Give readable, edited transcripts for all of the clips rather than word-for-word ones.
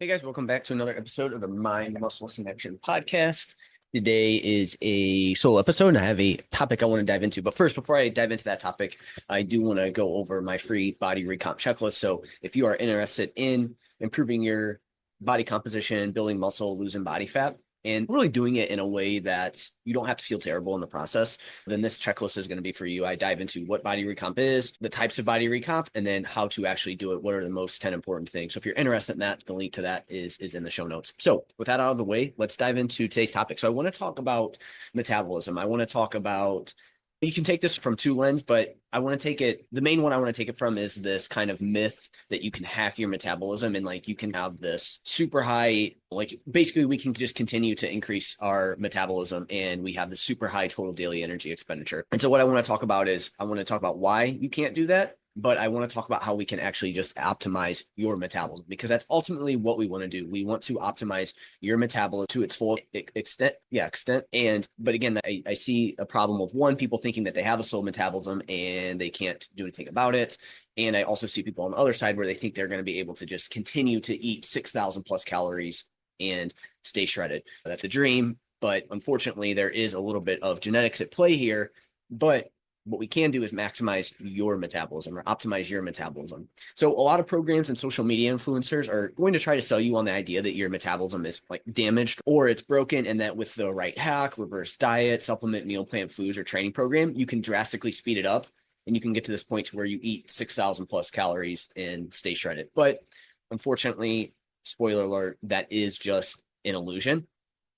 Hey guys, welcome back to another episode of the Mind Muscle Connection podcast. Today is a solo episode, and I have a topic I want to dive into. But first, before I dive into that topic, I do want to go over my free body recomp checklist. So if you are interested in improving your body composition, building muscle, losing body fat, and really doing it in a way that you don't have to feel terrible in the process, then this checklist is going to be for you. I dive into what body recomp is, the types of body recomp, and then how to actually do it. What are the most 10 important things? So if you're interested in that, the link to that is in the show notes. So with that out of the way, let's dive into today's topic. So I want to talk about metabolism. I want to talk about, you can take this from two lenses, but I want to take it, the main one I want to take it from is this kind of myth that you can hack your metabolism and like you can have this super high, like basically we can just continue to increase our metabolism and we have the super high total daily energy expenditure. And so what I want to talk about is I want to talk about why you can't do that, but I want to talk about how we can actually just optimize your metabolism because that's ultimately what we want to do. We want to optimize your metabolism to its full extent. But again, I see a problem of one, people thinking that they have a slow metabolism and they can't do anything about it. And I also see people on the other side where they think they're going to be able to just continue to eat 6,000 plus calories and stay shredded. That's a dream, but unfortunately there is a little bit of genetics at play here. But what we can do is maximize your metabolism or optimize your metabolism. So a lot of programs and social media influencers are going to try to sell you on the idea that your metabolism is like damaged or it's broken, and that with the right hack, reverse diet, supplement, meal plan foods, or training program, you can drastically speed it up and you can get to this point to where you eat 6,000 plus calories and stay shredded. But unfortunately, spoiler alert, that is just an illusion.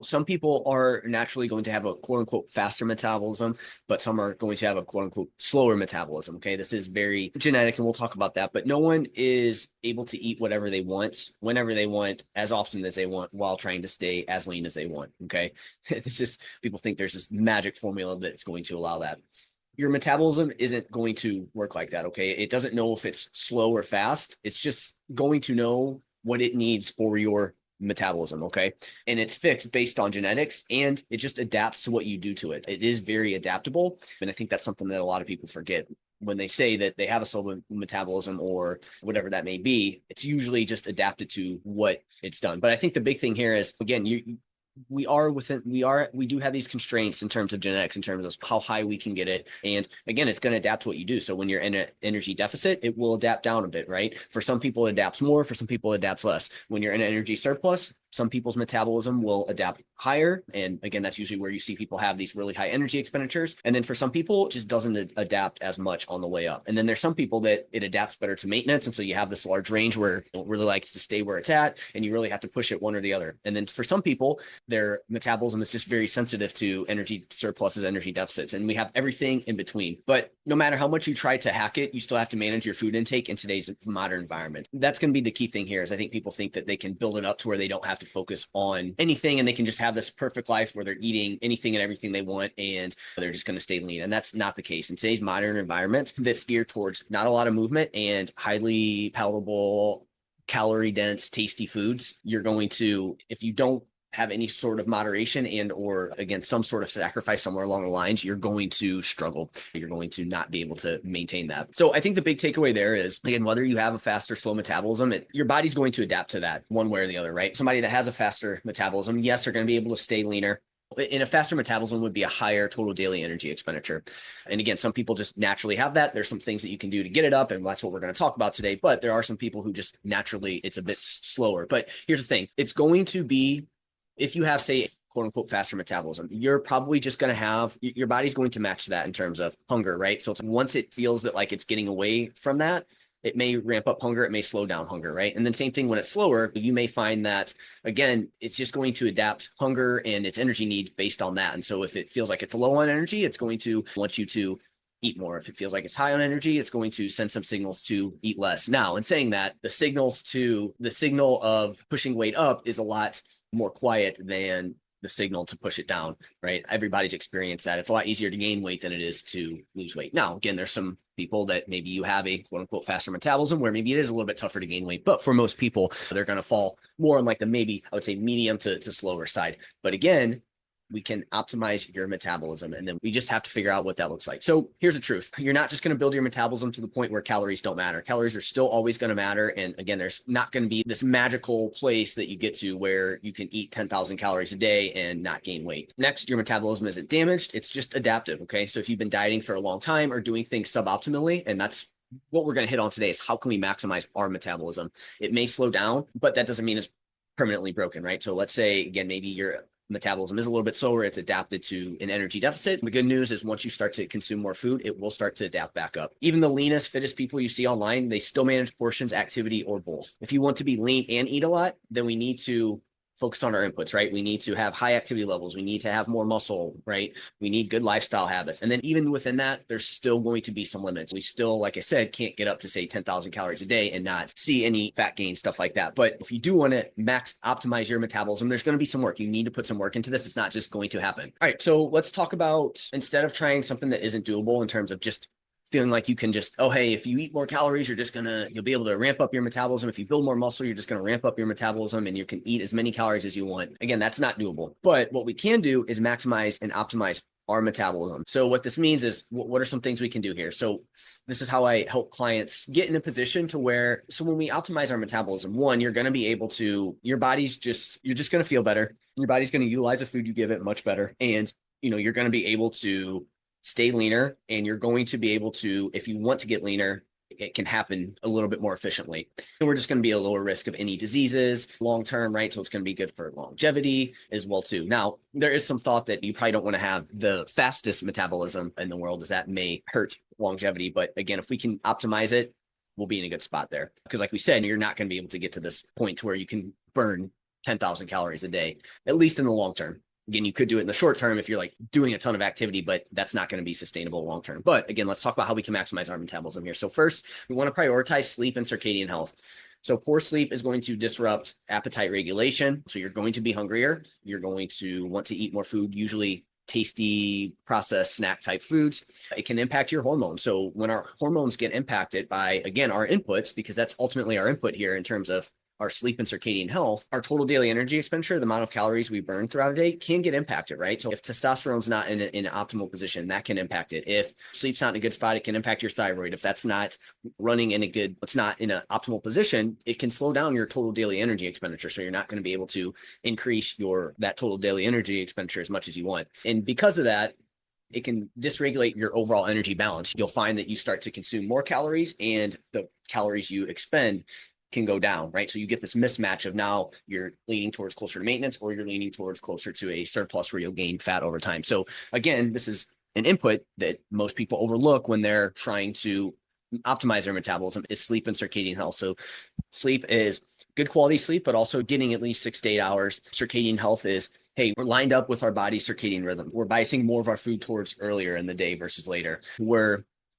Some people are naturally going to have a quote unquote faster metabolism, but some are going to have a quote unquote slower metabolism. Okay. This is very genetic and we'll talk about that, but no one is able to eat whatever they want, whenever they want, as often as they want, while trying to stay as lean as they want. Okay. This is, people think there's this magic formula that's going to allow that. Your metabolism isn't going to work like that. Okay. It doesn't know if it's slow or fast. It's just going to know what it needs for your metabolism. Okay. And it's fixed based on genetics and it just adapts to what you do to it. It is very adaptable. And I think that's something that a lot of people forget when they say that they have a slow metabolism or whatever that may be. It's usually just adapted to what it's done. But I think the big thing here is, again, we do have these constraints in terms of genetics, in terms of how high we can get it. And again, it's going to adapt to what you do. So when you're in an energy deficit, it will adapt down a bit, right? For some people, it adapts more. For some people, it adapts less. When you're in an energy surplus, some people's metabolism will adapt higher. And again, that's usually where you see people have these really high energy expenditures. And then for some people, it just doesn't adapt as much on the way up. And then there's some people that it adapts better to maintenance. And so you have this large range where it really likes to stay where it's at, and you really have to push it one or the other. And then for some people, their metabolism is just very sensitive to energy surpluses, energy deficits, and we have everything in between. But no matter how much you try to hack it, you still have to manage your food intake in today's modern environment. That's going to be the key thing here is I think people think that they can build it up to where they don't have to focus on anything and they can just have this perfect life where they're eating anything and everything they want and they're just going to stay lean. And that's not the case. In today's modern environment that's geared towards not a lot of movement and highly palatable, calorie dense, tasty foods, you're going to, if you don't have any sort of moderation and or again some sort of sacrifice somewhere along the lines, you're going to struggle. You're going to not be able to maintain that. So I think the big takeaway there is, again, whether you have a fast or slow metabolism, your body's going to adapt to that one way or the other, right? Somebody that has a faster metabolism, yes, they're going to be able to stay leaner. In a faster metabolism would be a higher total daily energy expenditure. And again, some people just naturally have that. There's some things that you can do to get it up, and that's what we're going to talk about today. But there are some people who just naturally, it's a bit slower. But here's the thing. It's going to be, if you have, say, quote unquote, faster metabolism, you're probably just going to have, your body's going to match that in terms of hunger, right? So it's, once it feels that like it's getting away from that, it may ramp up hunger, it may slow down hunger, right? And then same thing when it's slower, you may find that, again, it's just going to adapt hunger and its energy needs based on that. And so if it feels like it's low on energy, it's going to want you to eat more. If it feels like it's high on energy, it's going to send some signals to eat less. Now, in saying that, the signal of pushing weight up is a lot more quiet than the signal to push it down, right? Everybody's experienced that. It's a lot easier to gain weight than it is to lose weight. Now, again, there's some people that maybe you have a quote unquote faster metabolism where maybe it is a little bit tougher to gain weight, but for most people, they're going to fall more on like the maybe I would say medium to slower side. But again, we can optimize your metabolism. And then we just have to figure out what that looks like. So here's the truth. You're not just going to build your metabolism to the point where calories don't matter. Calories are still always going to matter. And again, there's not going to be this magical place that you get to where you can eat 10,000 calories a day and not gain weight. Next, your metabolism isn't damaged. It's just adaptive. Okay. So if you've been dieting for a long time or doing things suboptimally, and that's what we're going to hit on today, is how can we maximize our metabolism? It may slow down, but that doesn't mean it's permanently broken, right? So let's say, again, maybe your metabolism is a little bit slower. It's adapted to an energy deficit. The good news is once you start to consume more food, it will start to adapt back up. Even the leanest, fittest people you see online, they still manage portions, activity, or both. If you want to be lean and eat a lot, then we need to focus on our inputs, right? We need to have high activity levels. We need to have more muscle, right? We need good lifestyle habits. And then even within that, there's still going to be some limits. We still, like I said, can't get up to say 10,000 calories a day and not see any fat gain, stuff like that. But if you do want to max optimize your metabolism, there's going to be some work. You need to put some work into this. It's not just going to happen. All right. So let's talk about, instead of trying something that isn't doable in terms of just feeling like you can just, oh, hey, if you eat more calories, you'll be able to ramp up your metabolism. If you build more muscle, you're just going to ramp up your metabolism and you can eat as many calories as you want. Again, that's not doable. But what we can do is maximize and optimize our metabolism. So what this means is, what are some things we can do here? So this is how I help clients get in a position to where, so when we optimize our metabolism, one, you're going to be able to, you're just going to feel better. Your body's going to utilize the food you give it much better. And, you're going to be able to stay leaner, and you're going to be able to, if you want to get leaner, it can happen a little bit more efficiently. And we're just going to be a lower risk of any diseases long-term, right? So it's going to be good for longevity as well too. Now, there is some thought that you probably don't want to have the fastest metabolism in the world, as that may hurt longevity. But again, if we can optimize it, we'll be in a good spot there. Because like we said, you're not going to be able to get to this point to where you can burn 10,000 calories a day, at least in the long term. Again, you could do it in the short term if you're like doing a ton of activity, but that's not going to be sustainable long term. But again, let's talk about how we can maximize our metabolism here. So first, we want to prioritize sleep and circadian health. So poor sleep is going to disrupt appetite regulation. So you're going to be hungrier. You're going to want to eat more food, usually tasty processed snack type foods. It can impact your hormones. So when our hormones get impacted by, again, our inputs, because that's ultimately our input here in terms of our sleep and circadian health, our total daily energy expenditure, the amount of calories we burn throughout a day, can get impacted, right? So if testosterone's not in an optimal position, that can impact it. If sleep's not in a good spot, it can impact your thyroid. If that's not running in it's not in an optimal position, it can slow down your total daily energy expenditure. So you're not going to be able to increase that total daily energy expenditure as much as you want. And because of that, it can dysregulate your overall energy balance. You'll find that you start to consume more calories, and the calories you expend can go down, right? So you get this mismatch of now you're leaning towards closer to maintenance, or you're leaning towards closer to a surplus where you'll gain fat over time. So again, this is an input that most people overlook when they're trying to optimize their metabolism, is sleep and circadian health. So sleep is good quality sleep, but also getting at least 6 to 8 hours. Circadian health is, hey, we're lined up with our body's circadian rhythm. We're biasing more of our food towards earlier in the day versus later.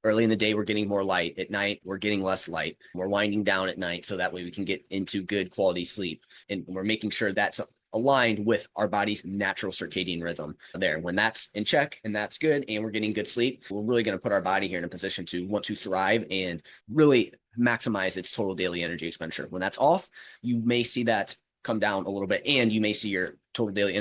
Early in the day, we're getting more light. At night, we're getting less light. We're winding down at night, so that way we can get into good quality sleep. And we're making sure that's aligned with our body's natural circadian rhythm there. When that's in check and that's good, and we're getting good sleep, we're really going to put our body here in a position to want to thrive and really maximize its total daily energy expenditure. When that's off, you may see that come down a little bit, and you may see your total daily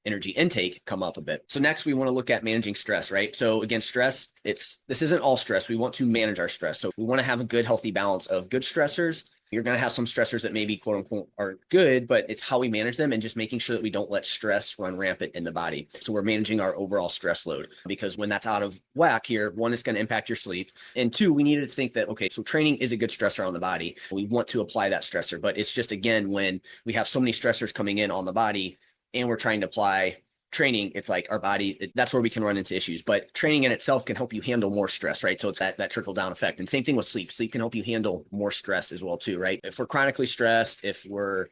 energy intake come up a bit. So next, we want to look at managing stress, right? So again, stress, this isn't all stress. We want to manage our stress. So we want to have a good, healthy balance of good stressors. You're going to have some stressors that maybe quote unquote are good, but it's how we manage them and just making sure that we don't let stress run rampant in the body. So we're managing our overall stress load, because when that's out of whack here, one, is going to impact your sleep. And two, we needed to think that, okay, so training is a good stressor on the body. We want to apply that stressor, but it's just, again, when we have so many stressors coming in on the body and we're trying to apply training, it's like our body, that's where we can run into issues. But training in itself can help you handle more stress, right? So it's that trickle down effect. And same thing with sleep. Sleep can help you handle more stress as well too, right? If we're chronically stressed, if we're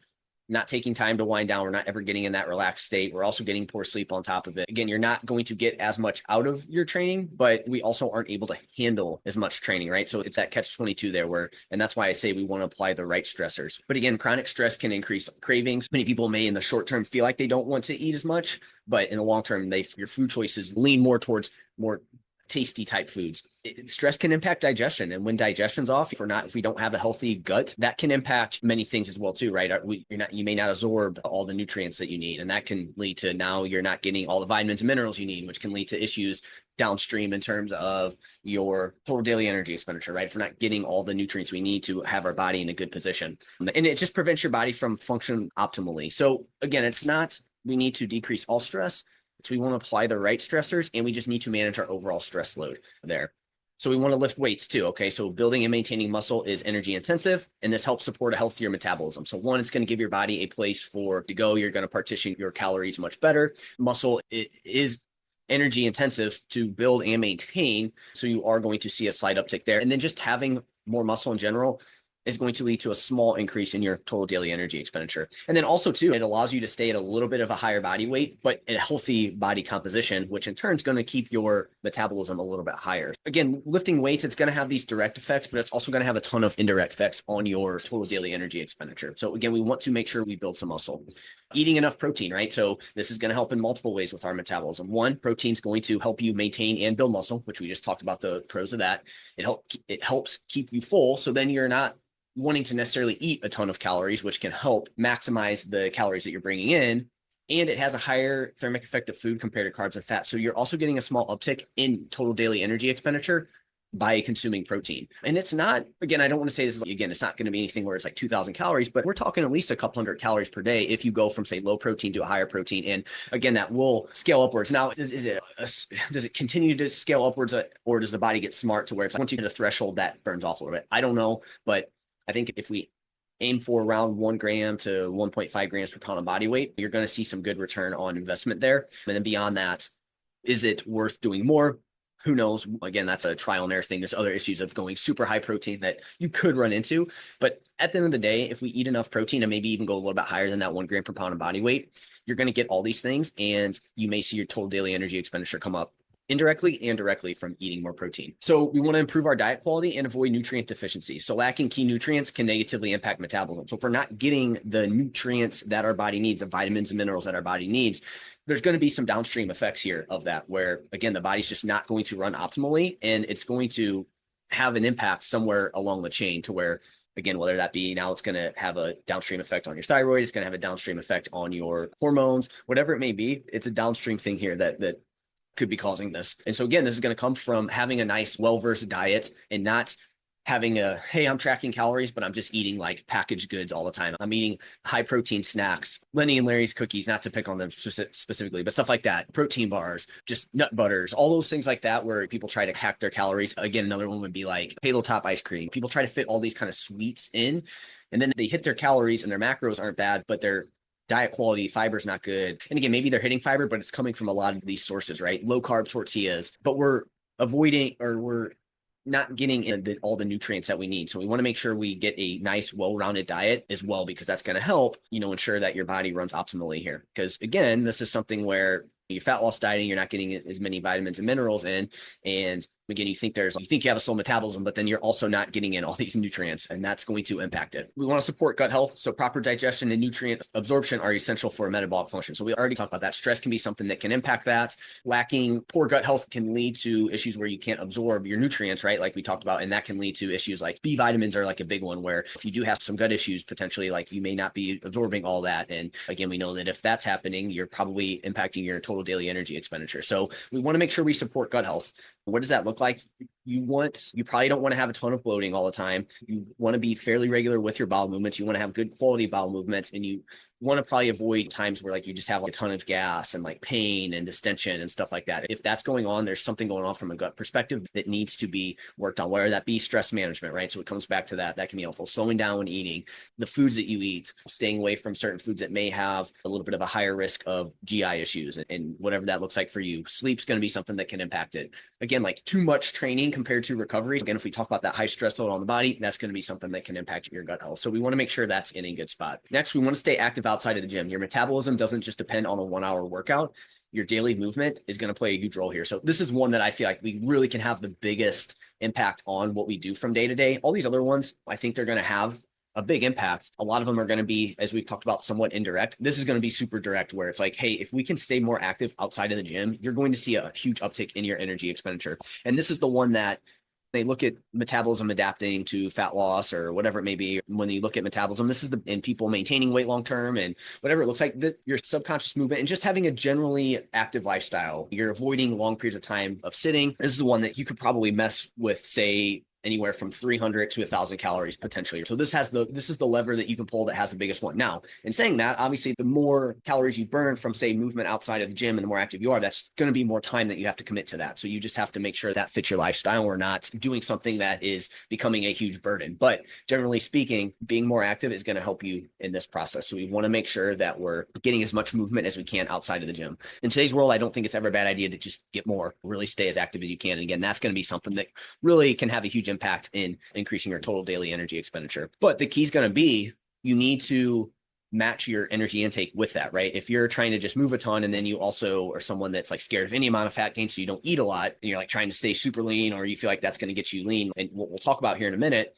not taking time to wind down, we're not ever getting in that relaxed state, we're also getting poor sleep on top of it. Again, you're not going to get as much out of your training, but we also aren't able to handle as much training, right? So it's that catch-22 there and that's why I say we want to apply the right stressors. But again, chronic stress can increase cravings. Many people may in the short term feel like they don't want to eat as much, but in the long term, your food choices lean more towards more tasty type foods. Stress can impact digestion, and when digestion's off, if we don't have a healthy gut, that can impact many things as well too, right? You may not absorb all the nutrients that you need, and that can lead to now you're not getting all the vitamins and minerals you need, which can lead to issues downstream in terms of your total daily energy expenditure, right? If we're not getting all the nutrients we need to have our body in a good position, and it just prevents your body from functioning optimally. So again, it's not we need to decrease all stress. So we want to apply the right stressors, and we just need to manage our overall stress load there. So we want to lift weights too. Okay. So building and maintaining muscle is energy intensive, and this helps support a healthier metabolism. So one, it's going to give your body a place to go. You're going to partition your calories much better. Muscle is energy intensive to build and maintain. So you are going to see a slight uptick there. And then just having more muscle in general is going to lead to a small increase in your total daily energy expenditure. And then also too, it allows you to stay at a little bit of a higher body weight, but a healthy body composition, which in turn is going to keep your metabolism a little bit higher. Again, lifting weights, it's going to have these direct effects, but it's also going to have a ton of indirect effects on your total daily energy expenditure. So again, we want to make sure we build some muscle. Eating enough protein, right? So this is going to help in multiple ways with our metabolism. One, protein is going to help you maintain and build muscle, which we just talked about the pros of that. It helps keep you full. So then you're not wanting to necessarily eat a ton of calories, which can help maximize the calories that you're bringing in. And it has a higher thermic effect of food compared to carbs and fat. So you're also getting a small uptick in total daily energy expenditure by consuming protein. And it's not, again, I don't want to say this, again, it's not going to be anything where it's like 2,000 calories, but we're talking at least a couple hundred calories per day if you go from, say, low protein to a higher protein. And again, that will scale upwards. Now, does it continue to scale upwards, or does the body get smart to where it's like once you hit a threshold that burns off a little bit? I don't know, but I think if we aim for around 1 gram to 1.5 grams per pound of body weight, you're going to see some good return on investment there. And then beyond that, is it worth doing more? Who knows? Again, that's a trial and error thing. There's other issues of going super high protein that you could run into. But at the end of the day, if we eat enough protein and maybe even go a little bit higher than that 1 gram per pound of body weight, you're going to get all these things, and you may see your total daily energy expenditure come up indirectly and directly from eating more protein. So we want to improve our diet quality and avoid nutrient deficiencies. So lacking key nutrients can negatively impact metabolism. So if we're not getting the nutrients that our body needs, the vitamins and minerals that our body needs, there's going to be some downstream effects here of that, where again, the body's just not going to run optimally, and it's going to have an impact somewhere along the chain to where, again, whether that be now it's going to have a downstream effect on your thyroid, it's going to have a downstream effect on your hormones, whatever it may be, it's a downstream thing here that could be causing this. And so again, this is going to come from having a nice, well-versed diet and not having hey, I'm tracking calories, but I'm just eating like packaged goods all the time. I'm eating high protein snacks, Lenny and Larry's cookies, not to pick on them specifically, but stuff like that, protein bars, just nut butters, all those things like that, where people try to hack their calories. Again, another one would be like Halo Top ice cream. People try to fit all these kind of sweets in, and then they hit their calories and their macros aren't bad, but their diet quality, fiber is not good. And again, maybe they're hitting fiber, but it's coming from a lot of these sources, right? Low carb tortillas, but we're avoiding, or we're not getting in all the nutrients that we need. So we want to make sure we get a nice, well-rounded diet as well, because that's going to help, ensure that your body runs optimally here. Because again, this is something where you're fat loss dieting, you're not getting as many vitamins and minerals in. And again, you think you have a slow metabolism, but then you're also not getting in all these nutrients, and that's going to impact it. We want to support gut health. So proper digestion and nutrient absorption are essential for metabolic function. So we already talked about that. Stress can be something that can impact that. Lacking poor gut health can lead to issues where you can't absorb your nutrients, right? Like we talked about, and that can lead to issues like B vitamins are like a big one, where if you do have some gut issues, potentially like you may not be absorbing all that. And again, we know that if that's happening, you're probably impacting your total daily energy expenditure. So we want to make sure we support gut health. What does that look like? You probably don't want to have a ton of bloating all the time. You want to be fairly regular with your bowel movements. You want to have good quality bowel movements, and you want to probably avoid times where like you just have like a ton of gas and like pain and distension and stuff like that. If that's going on, there's something going on from a gut perspective that needs to be worked on, whether that be stress management, right? So it comes back to that. That can be helpful. Slowing down when eating, the foods that you eat, staying away from certain foods that may have a little bit of a higher risk of GI issues, and whatever that looks like for you. Sleep's going to be something that can impact it. Again, like too much training compared to recovery. Again, if we talk about that high stress load on the body, that's going to be something that can impact your gut health. So we want to make sure that's in a good spot. Next, we want to stay active outside of the gym. Your metabolism doesn't just depend on a 1-hour workout. Your daily movement is going to play a huge role here. So this is one that I feel like we really can have the biggest impact on what we do from day to day. All these other ones, I think they're going to have a big impact. A lot of them are going to be, as we've talked about, somewhat indirect. This is going to be super direct, where it's like, hey, if we can stay more active outside of the gym, you're going to see a huge uptick in your energy expenditure. And this is the one that they look at metabolism adapting to fat loss or whatever it may be. When you look at metabolism, this is in people maintaining weight long term and whatever it looks like, your subconscious movement and just having a generally active lifestyle. You're avoiding long periods of time of sitting. This is the one that you could probably mess with, say, anywhere from 300 to 1,000 calories potentially. So this is the lever that you can pull that has the biggest one. Now, in saying that, obviously, the more calories you burn from, say, movement outside of the gym and the more active you are, that's going to be more time that you have to commit to that. So you just have to make sure that fits your lifestyle or not doing something that is becoming a huge burden. But generally speaking, being more active is going to help you in this process. So we want to make sure that we're getting as much movement as we can outside of the gym. In today's world, I don't think it's ever a bad idea to just get more, really stay as active as you can. And again, that's going to be something that really can have a huge impact in increasing your total daily energy expenditure. But the key is going to be, you need to match your energy intake with that, right? If you're trying to just move a ton and then you also are someone that's like scared of any amount of fat gain, so you don't eat a lot and you're like trying to stay super lean, or you feel like that's going to get you lean, and what we'll talk about here in a minute,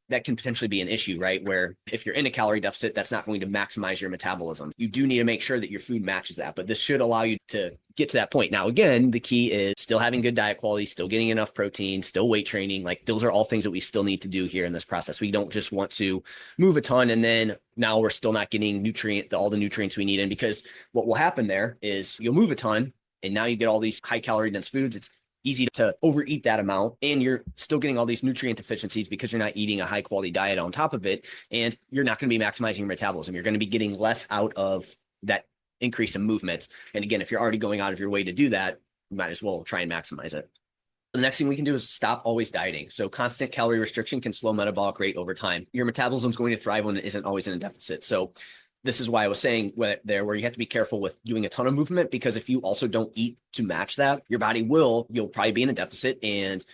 that can potentially be an issue, right? Where if you're in a calorie deficit, that's not going to maximize your metabolism. You do need to make sure that your food matches that, but this should allow you to get to that point. Now, again, the key is still having good diet quality, still getting enough protein, still weight training. Like, those are all things that we still need to do here in this process. We don't just want to move a ton and then now we're still not getting all the nutrients we need in, because what will happen there is you'll move a ton and now you get all these high calorie dense foods. It's easy to overeat that amount, and you're still getting all these nutrient deficiencies because you're not eating a high quality diet on top of it, and you're not going to be maximizing your metabolism. You're going to be getting less out of that increase in movement. And again, if you're already going out of your way to do that, you might as well try and maximize it. The next thing we can do is stop always dieting. So constant calorie restriction can slow metabolic rate over time. Your metabolism is going to thrive when it isn't always in a deficit. So this is why I was saying where you have to be careful with doing a ton of movement, because if you also don't eat to match that, your body you'll probably be in a deficit. And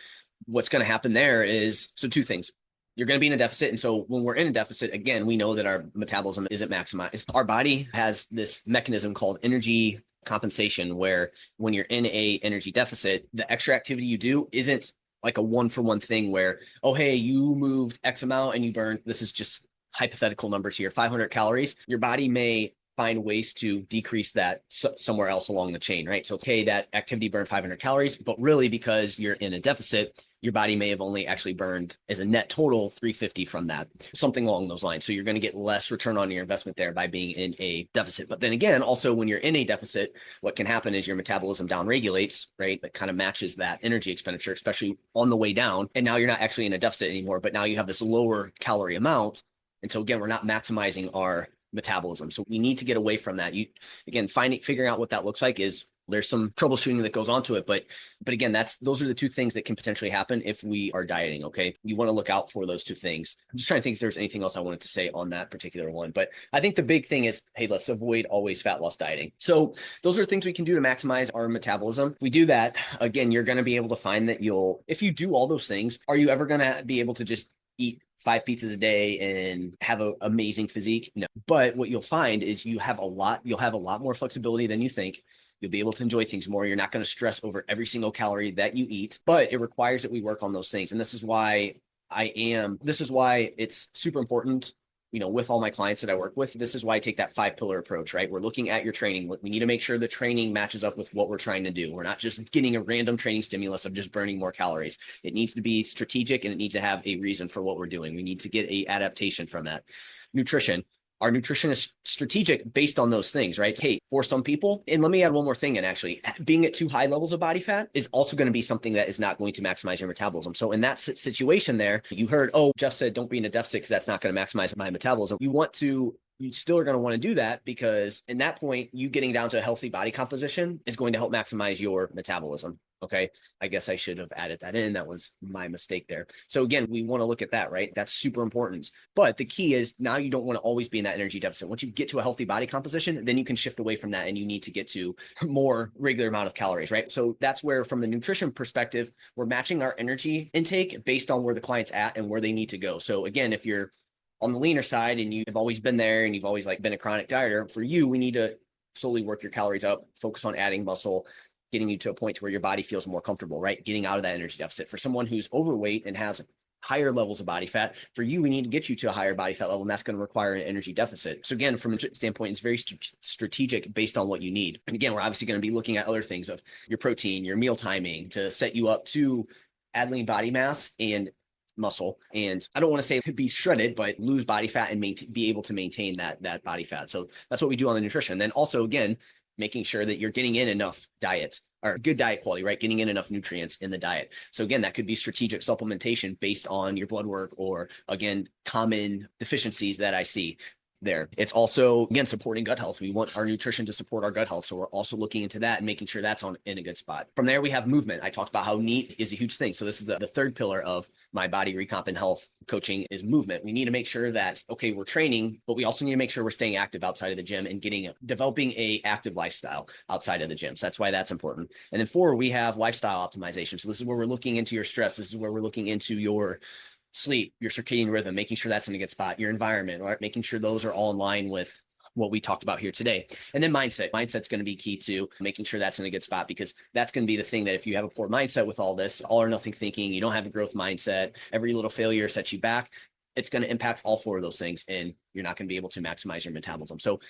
what's going to happen there is, so two things. You're going to be in a deficit. And so when we're in a deficit, again, we know that our metabolism isn't maximized. Our body has this mechanism called energy compensation, where when you're in a energy deficit, the extra activity you do isn't like a 1-for-1 thing where, oh, hey, you moved X amount and you burned, this is just hypothetical numbers here, 500 calories. Your body may find ways to decrease that somewhere else along the chain, right? So it's okay, that activity burned 500 calories, but really because you're in a deficit, your body may have only actually burned as a net total 350 from that, something along those lines. So you're going to get less return on your investment there by being in a deficit. But then again, also when you're in a deficit, what can happen is your metabolism downregulates, right? That kind of matches that energy expenditure, especially on the way down. And now you're not actually in a deficit anymore, but now you have this lower calorie amount. And so again, we're not maximizing our metabolism. So we need to get away from that. Figuring out what that looks like there's some troubleshooting that goes onto it. But again, those are the two things that can potentially happen if we are dieting. Okay. You want to look out for those two things. I'm just trying to think if there's anything else I wanted to say on that particular one. But I think the big thing is, hey, let's avoid always fat loss dieting. So those are things we can do to maximize our metabolism. If we do that, again, you're going to be able to find that if you do all those things, are you ever going to be able to just eat 5 pizzas a day and have an amazing physique? No. But what you'll find is you'll have a lot more flexibility than you think. You'll be able to enjoy things more. You're not going to stress over every single calorie that you eat, but it requires that we work on those things. And this is why it's super important, with all my clients that I work with. This is why I take that 5-pillar approach, right? We're looking at your training. We need to make sure the training matches up with what we're trying to do. We're not just getting a random training stimulus of just burning more calories. It needs to be strategic, and it needs to have a reason for what we're doing. We need to get a adaptation from that. Nutrition. Our nutrition is strategic based on those things, right? Hey, for some people, and let me add one more thing, and actually being at too high levels of body fat is also going to be something that is not going to maximize your metabolism. So in that situation there, you heard, oh, Jeff said, don't be in a deficit because that's not going to maximize my metabolism. You still are going to want to do that, because in that point, you getting down to a healthy body composition is going to help maximize your metabolism. Okay. I guess I should have added that in. That was my mistake there. So again, we want to look at that, right? That's super important. But the key is, now you don't want to always be in that energy deficit. Once you get to a healthy body composition, then you can shift away from that, and you need to get to more regular amount of calories, right? So that's where, from the nutrition perspective, we're matching our energy intake based on where the client's at and where they need to go. So again, if you're on the leaner side and you've always been there and you've always been a chronic dieter, for you, we need to slowly work your calories up, focus on adding muscle, getting you to a point to where your body feels more comfortable, right? Getting out of that energy deficit. For someone who's overweight and has higher levels of body fat. For you, we need to get you to a higher body fat level, and that's going to require an energy deficit. So again, from a standpoint, it's very strategic based on what you need. And again, we're obviously going to be looking at other things of your protein, your meal timing to set you up to add lean body mass and muscle. And I don't want to say be shredded, but lose body fat and be able to maintain that body fat. So that's what we do on the nutrition. Then also, again, making sure that you're getting in enough diet or good diet quality, right? Getting in enough nutrients in the diet. So again, that could be strategic supplementation based on your blood work or again, common deficiencies that I see there. It's also, again, supporting gut health. We want our nutrition to support our gut health. So we're also looking into that and making sure that's in a good spot. From there, we have movement. I talked about how NEAT is a huge thing. So this is the third pillar of my body recomp and health coaching is movement. We need to make sure that, okay, we're training, but we also need to make sure we're staying active outside of the gym and developing a active lifestyle outside of the gym. So that's why that's important. And then 4, we have lifestyle optimization. So this is where we're looking into your stress. This is where we're looking into your sleep, your circadian rhythm, making sure that's in a good spot, your environment, right? Making sure those are all in line with what we talked about here today. And then mindset. Mindset's going to be key to making sure that's in a good spot because that's going to be the thing that if you have a poor mindset with all this, all or nothing thinking, you don't have a growth mindset, every little failure sets you back, it's going to impact all 4 of those things and you're not going to be able to maximize your metabolism. So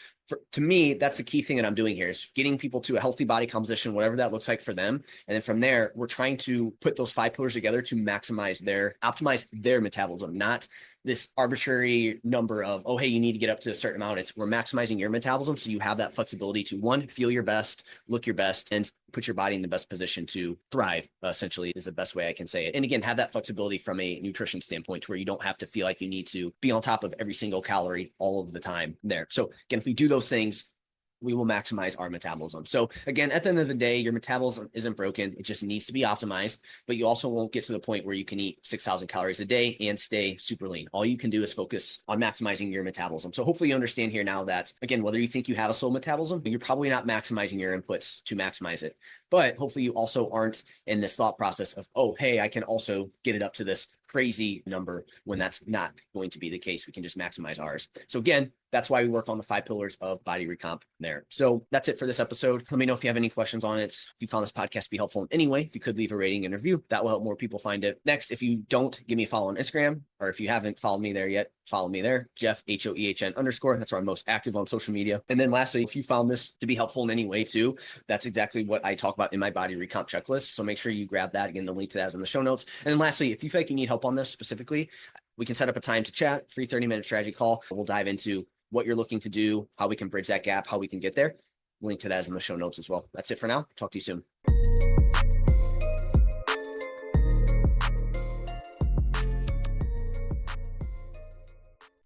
to me, that's the key thing that I'm doing here is getting people to a healthy body composition, whatever that looks like for them. And then from there, we're trying to put those 5 pillars together to optimize their metabolism, not this arbitrary number of, oh, hey, you need to get up to a certain amount. We're maximizing your metabolism so you have that flexibility to 1, feel your best, look your best, and put your body in the best position to thrive, essentially is the best way I can say it. And again, have that flexibility from a nutrition standpoint to where you don't have to feel like you need to be on top of every single calorie all of the time there. So again, if we do those things, we will maximize our metabolism. So again, at the end of the day, your metabolism isn't broken. It just needs to be optimized, but you also won't get to the point where you can eat 6,000 calories a day and stay super lean. All you can do is focus on maximizing your metabolism. So hopefully you understand here now that, again, whether you think you have a slow metabolism, you're probably not maximizing your inputs to maximize it. But hopefully you also aren't in this thought process of, oh, hey, I can also get it up to this crazy number when that's not going to be the case. We can just maximize ours. So again, that's why we work on the 5 pillars of body recomp there. So that's it for this episode. Let me know if you have any questions on it. If you found this podcast to be helpful in any way, if you could leave a rating and review, that will help more people find it. Next, if you don't, give me a follow on Instagram, or if you haven't followed me there yet, follow me there, Jeff, HOEHN_. That's where I'm most active on social media. And then lastly, if you found this to be helpful in any way too, that's exactly what I talk about in my body recomp checklist. So make sure you grab that. Again, the link to that is in the show notes. And then lastly, if you feel like you need help on this specifically, we can set up a time to chat, free 30-minute strategy call. We'll dive into what you're looking to do, how we can bridge that gap, how we can get there. Link to that is in the show notes as well. That's it for now. Talk to you soon.